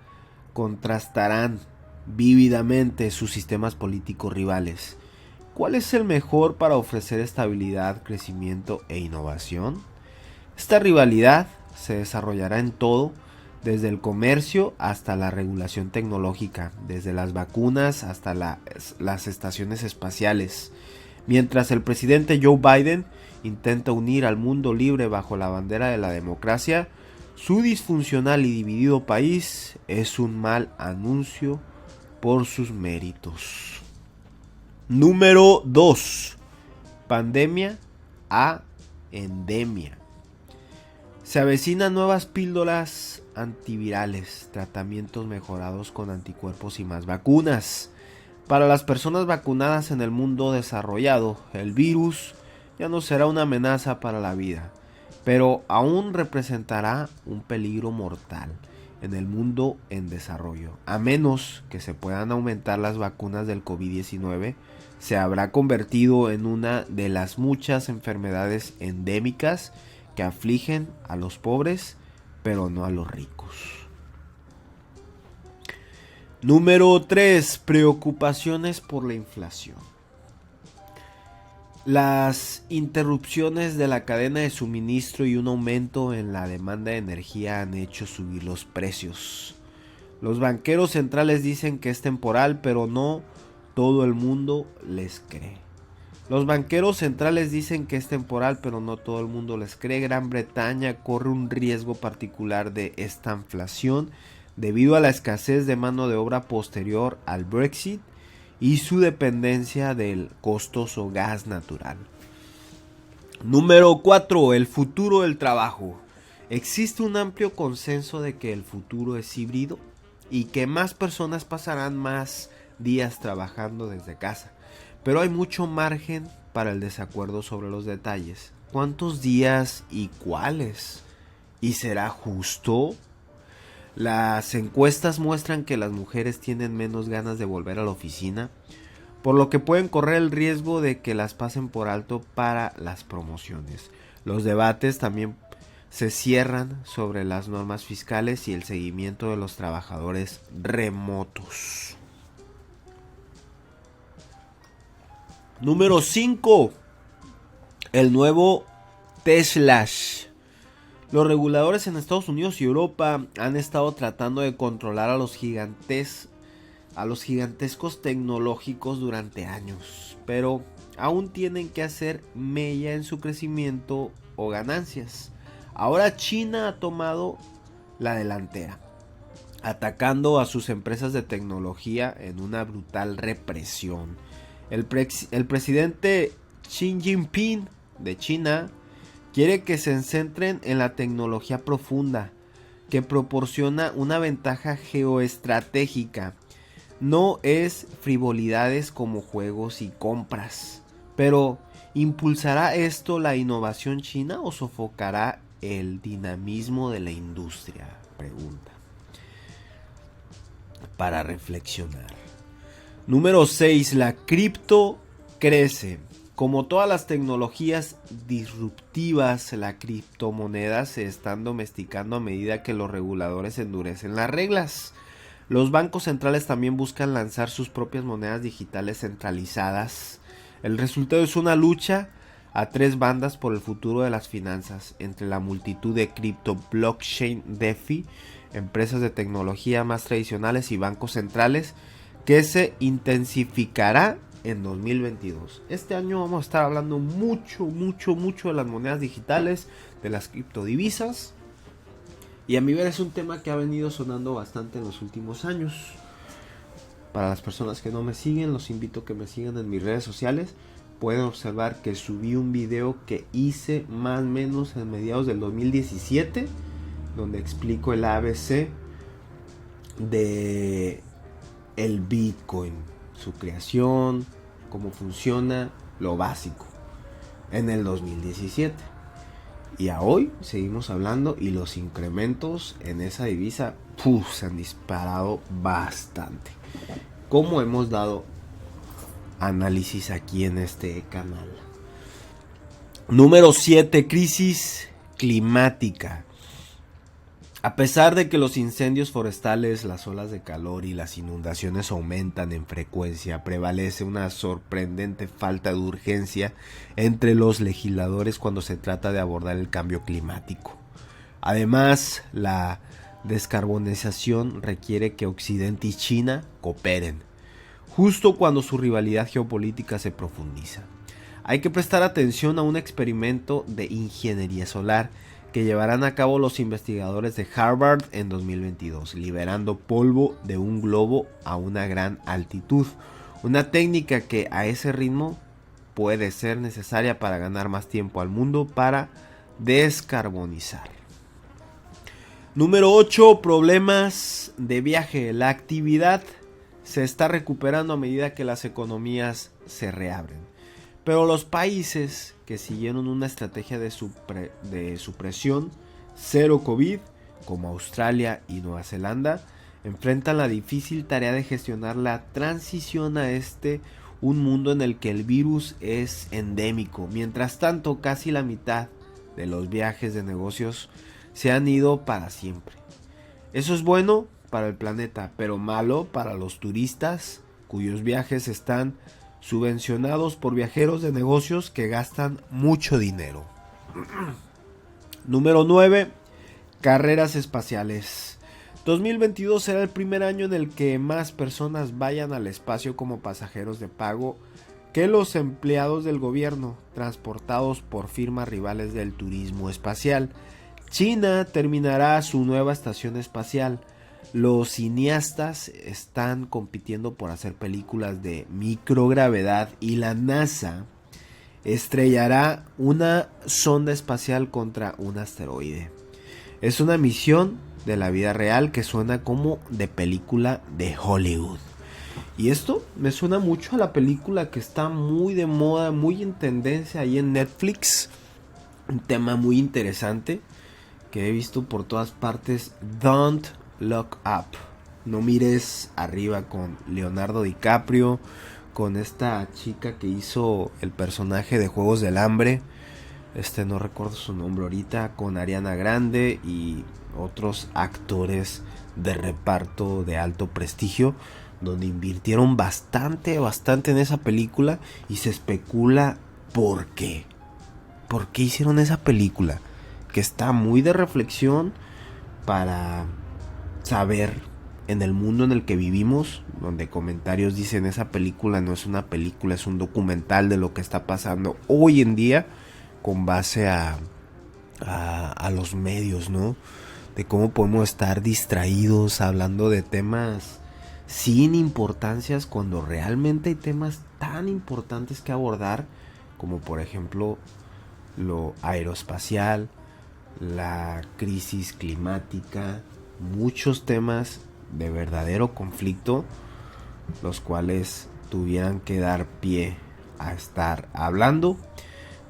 contrastarán vívidamente sus sistemas políticos rivales. ¿Cuál es el mejor para ofrecer estabilidad, crecimiento e innovación? Esta rivalidad se desarrollará en todo, desde el comercio hasta la regulación tecnológica, desde las vacunas hasta las estaciones espaciales. Mientras el presidente Joe Biden intenta unir al mundo libre bajo la bandera de la democracia, su disfuncional y dividido país es un mal anuncio por sus méritos. Número 2. Pandemia a endemia. Se avecinan nuevas píldoras antivirales, tratamientos mejorados con anticuerpos y más vacunas. Para las personas vacunadas en el mundo desarrollado, el virus ya no será una amenaza para la vida, pero aún representará un peligro mortal en el mundo en desarrollo. A menos que se puedan aumentar las vacunas del COVID-19, se habrá convertido en una de las muchas enfermedades endémicas que afligen a los pobres, pero no a los ricos. Número 3. Preocupaciones por la inflación. Las interrupciones de la cadena de suministro y un aumento en la demanda de energía han hecho subir los precios. Los banqueros centrales dicen que es temporal, pero no todo el mundo les cree. Los banqueros centrales dicen que es temporal, pero no todo el mundo les cree. Gran Bretaña corre un riesgo particular de esta inflación debido a la escasez de mano de obra posterior al Brexit y su dependencia del costoso gas natural. Número 4. El futuro del trabajo. Existe un amplio consenso de que el futuro es híbrido y que más personas pasarán más días trabajando desde casa. Pero hay mucho margen para el desacuerdo sobre los detalles. ¿Cuántos días y cuáles? ¿Y será justo? Las encuestas muestran que las mujeres tienen menos ganas de volver a la oficina, por lo que pueden correr el riesgo de que las pasen por alto para las promociones. Los debates también se cierran sobre las normas fiscales y el seguimiento de los trabajadores remotos. Número 5. El nuevo Tesla. Los reguladores en Estados Unidos y Europa han estado tratando de controlar a los gigantescos tecnológicos durante años, pero aún tienen que hacer mella en su crecimiento o ganancias. Ahora China ha tomado la delantera, atacando a sus empresas de tecnología en una brutal represión. El presidente Xi Jinping de China quiere que se centren en la tecnología profunda, que proporciona una ventaja geoestratégica. No es frivolidades como juegos y compras. Pero, ¿impulsará esto la innovación china o sofocará el dinamismo de la industria? Pregunta. Para reflexionar. Número 6. La cripto crece. Como todas las tecnologías disruptivas, la criptomoneda se están domesticando a medida que los reguladores endurecen las reglas. Los bancos centrales también buscan lanzar sus propias monedas digitales centralizadas. El resultado es una lucha a tres bandas por el futuro de las finanzas, entre la multitud de cripto, blockchain, DeFi, empresas de tecnología más tradicionales y bancos centrales, que se intensificará en 2022. Este año vamos a estar hablando mucho de las monedas digitales, de las criptodivisas. Y a mi ver es un tema que ha venido sonando bastante en los últimos años. Para las personas que no me siguen, los invito a que me sigan en mis redes sociales. Pueden observar que subí un video que hice más o menos en mediados del 2017, donde explico el ABC de el Bitcoin, su creación, cómo funciona, lo básico, en el 2017. Y a hoy seguimos hablando y los incrementos en esa divisa se han disparado bastante. Como hemos dado análisis aquí en este canal. Número 7. Crisis climática. A pesar de que los incendios forestales, las olas de calor y las inundaciones aumentan en frecuencia, prevalece una sorprendente falta de urgencia entre los legisladores cuando se trata de abordar el cambio climático. Además, la descarbonización requiere que Occidente y China cooperen, justo cuando su rivalidad geopolítica se profundiza. Hay que prestar atención a un experimento de ingeniería solar que llevarán a cabo los investigadores de Harvard en 2022, liberando polvo de un globo a una gran altitud. Una técnica que a ese ritmo puede ser necesaria para ganar más tiempo al mundo para descarbonizar. Número 8. Problemas de viaje. La actividad se está recuperando a medida que las economías se reabren. Pero los países que siguieron una estrategia de supresión cero COVID, como Australia y Nueva Zelanda, enfrentan la difícil tarea de gestionar la transición a un mundo en el que el virus es endémico. Mientras tanto, casi la mitad de los viajes de negocios se han ido para siempre. Eso es bueno para el planeta, pero malo para los turistas cuyos viajes están subvencionados por viajeros de negocios que gastan mucho dinero. Número 9. Carreras espaciales. 2022 será el primer año en el que más personas vayan al espacio como pasajeros de pago que los empleados del gobierno, transportados por firmas rivales del turismo espacial. China terminará su nueva estación espacial. Los cineastas están compitiendo por hacer películas de microgravedad y la NASA estrellará una sonda espacial contra un asteroide. Es una misión de la vida real que suena como de película de Hollywood. Y esto me suena mucho a la película que está muy de moda, muy en tendencia ahí en Netflix. Un tema muy interesante que he visto por todas partes. Don't Look Up. No mires arriba, con Leonardo DiCaprio, con esta chica que hizo el personaje de Juegos del Hambre. No recuerdo su nombre ahorita, con Ariana Grande y otros actores de reparto de alto prestigio, donde invirtieron bastante en esa película y se especula por qué. ¿Por qué hicieron esa película? Que está muy de reflexión para saber en el mundo en el que vivimos, donde comentarios dicen esa película no es una película, es un documental de lo que está pasando hoy en día con base a los medios, ¿no? De cómo podemos estar distraídos hablando de temas sin importancias cuando realmente hay temas tan importantes que abordar, como por ejemplo lo aeroespacial, la crisis climática, muchos temas de verdadero conflicto, los cuales tuvieran que dar pie a estar hablando,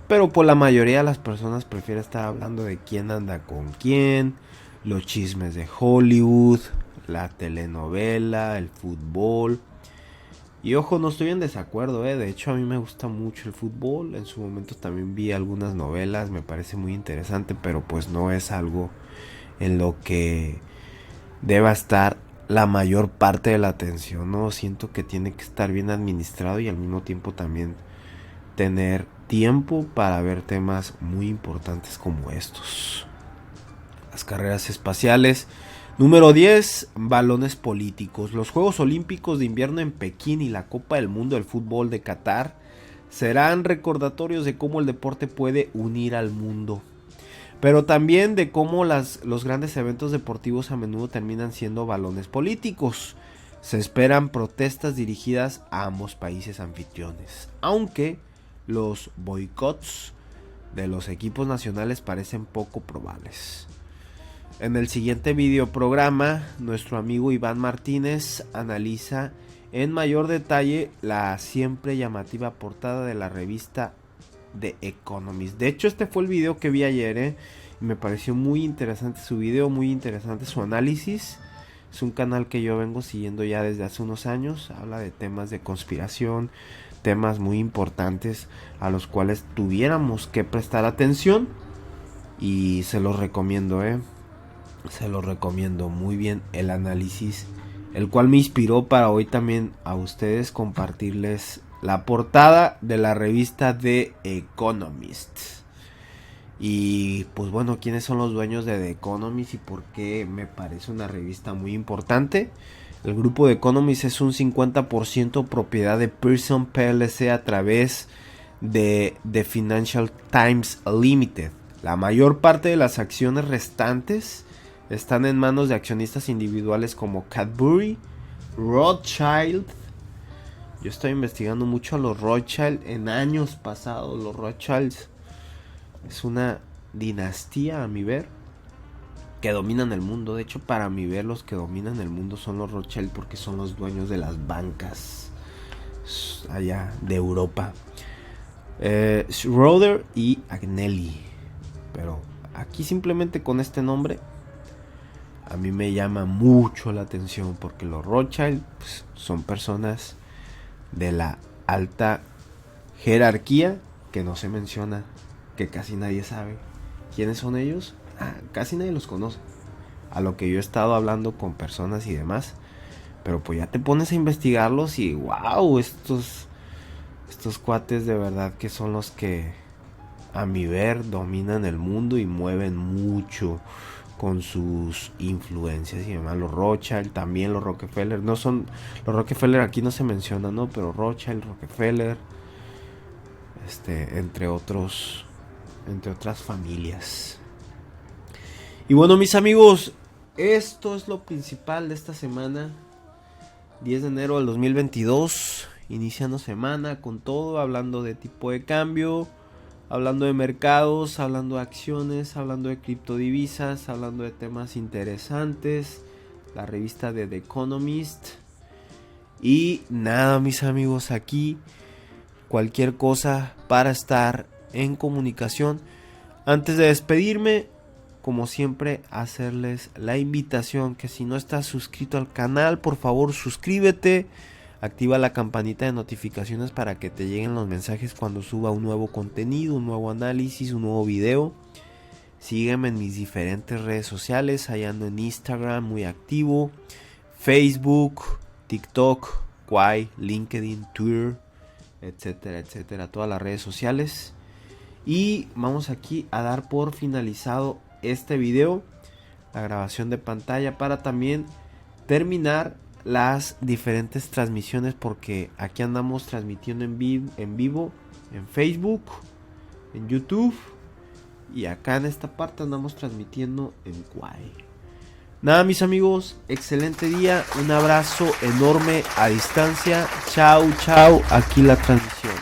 pero por la mayoría de las personas prefiere estar hablando de quién anda con quién, los chismes de Hollywood, la telenovela, el fútbol. Y ojo, no estoy en desacuerdo, de hecho a mí me gusta mucho el fútbol. En su momento también vi algunas novelas, me parece muy interesante, pero pues no es algo en lo que deba estar la mayor parte de la atención, ¿no? Siento que tiene que estar bien administrado y al mismo tiempo también tener tiempo para ver temas muy importantes como estos. Las carreras espaciales. Número 10. Balones políticos. Los Juegos Olímpicos de Invierno en Pekín y la Copa del Mundo del Fútbol de Qatar serán recordatorios de cómo el deporte puede unir al mundo, pero también de cómo los grandes eventos deportivos a menudo terminan siendo balones políticos. Se esperan protestas dirigidas a ambos países anfitriones, aunque los boicots de los equipos nacionales parecen poco probables. En el siguiente videoprograma, nuestro amigo Iván Martínez analiza en mayor detalle la siempre llamativa portada de la revista The Economist. De hecho, este fue el video que vi ayer, y me pareció muy interesante su video, muy interesante su análisis. Es un canal que yo vengo siguiendo ya desde hace unos años. Habla de temas de conspiración, temas muy importantes a los cuales tuviéramos que prestar atención. Y se los recomiendo, se los recomiendo muy bien el análisis, el cual me inspiró para hoy también a ustedes compartirles la portada de la revista The Economist. Y pues bueno, ¿quiénes son los dueños de The Economist y por qué me parece una revista muy importante? El grupo The Economist es un 50% propiedad de Pearson PLC a través de The Financial Times Limited. La mayor parte de las acciones restantes están en manos de accionistas individuales como Cadbury, Rothschild Yo estoy investigando mucho a los Rothschild en años pasados. Los Rothschilds es una dinastía, a mi ver, que dominan el mundo. De hecho, para mi ver, los que dominan el mundo son los Rothschild porque son los dueños de las bancas allá de Europa. Schroeder y Agnelli. Pero aquí simplemente con este nombre a mí me llama mucho la atención porque los Rothschild pues, son personas de la alta jerarquía que no se menciona, que casi nadie sabe quiénes son ellos. Casi nadie los conoce, a lo que yo he estado hablando con personas y demás. Pero pues ya te pones a investigarlos y wow, estos cuates de verdad que son los que a mi ver dominan el mundo y mueven mucho con sus influencias y demás. Los Rothschild, también los Rockefeller, no son los Rockefeller, aquí no se menciona, no, pero Rothschild, Rockefeller, entre otras familias. Y bueno, mis amigos, esto es lo principal de esta semana. 10 de enero del 2022, iniciando semana con todo, hablando de tipo de cambio, hablando de mercados, hablando de acciones, hablando de criptodivisas, hablando de temas interesantes, la revista de The Economist. Y nada, mis amigos, aquí cualquier cosa para estar en comunicación. Antes de despedirme, como siempre, hacerles la invitación que si no estás suscrito al canal, por favor suscríbete, activa la campanita de notificaciones para que te lleguen los mensajes cuando suba un nuevo contenido, un nuevo análisis, un nuevo video. Sígueme en mis diferentes redes sociales, ahí ando en Instagram muy activo, Facebook, TikTok, Quai, LinkedIn, Twitter, etcétera, etcétera, todas las redes sociales. Y vamos aquí a dar por finalizado este video, la grabación de pantalla, para también terminar las diferentes transmisiones, porque aquí andamos transmitiendo en vivo en Facebook, en YouTube, y acá en esta parte andamos transmitiendo en Quai. Nada, mis amigos, excelente día, un abrazo enorme a distancia. Chao, chao, aquí la transmisión.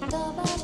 todas